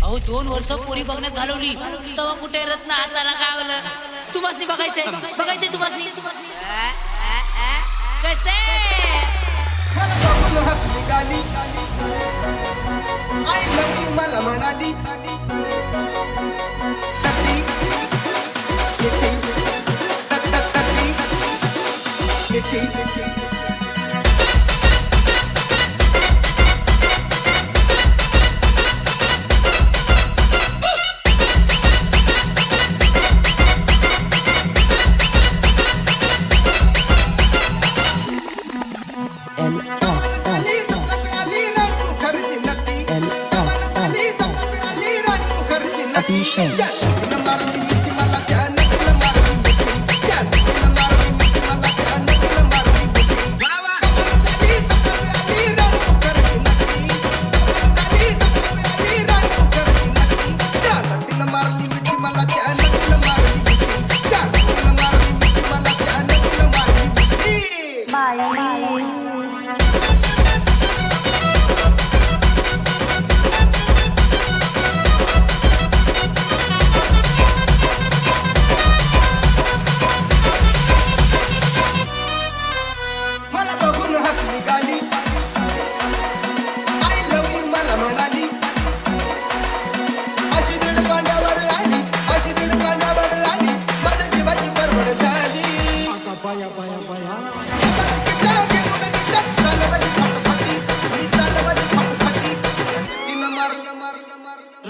अहो 2 वर्ष पोरी बघण्यात घालवली तेव्हा कुठे रत्न हाताला गावलं. तुम्हासनी बघायचंय तुम्हासनी कसे मला बघून हसली गाली आय लव्ह यू मला म्हणाली सटी मिठी टक टक टकी मिठी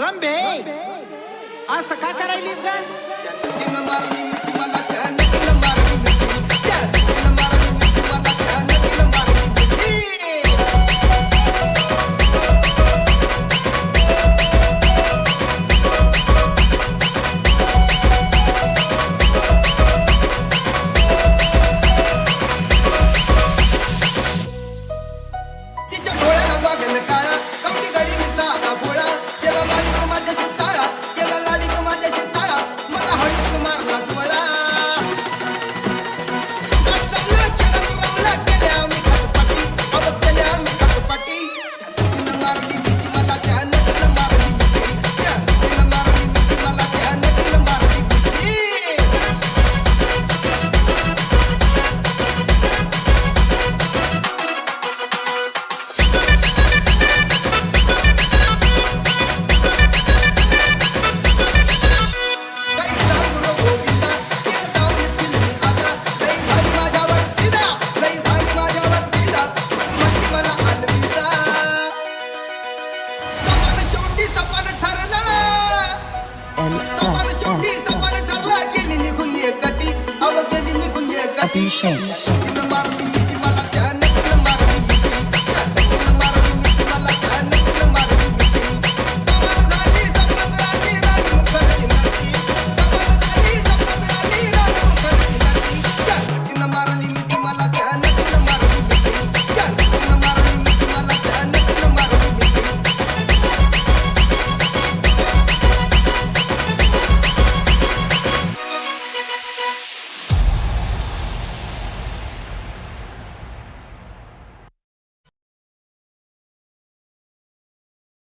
रंबे असं का करायलीस ग मारली मिठी मला त्यानं मारली मिठी त्यानं मारली मिठी मला त्यानं मारली मिठी तिच्या डोळ्याला गॉगल काळा कवडी गडी मी साधा भोळा केला लाडीक माझ्याशी ताळा केला लाडीक माझ्याशी ताळा मला हळूक मारला डोळा गाडी जमला खेळत रमला केल्या आम्ही खटपटी अब केल्या आम्ही खटपटी तिनं मारली मिठी मला त्यानं मारली मिठी तिनं मारली मिठी मला त्यानं मारली मिठी Abhishek.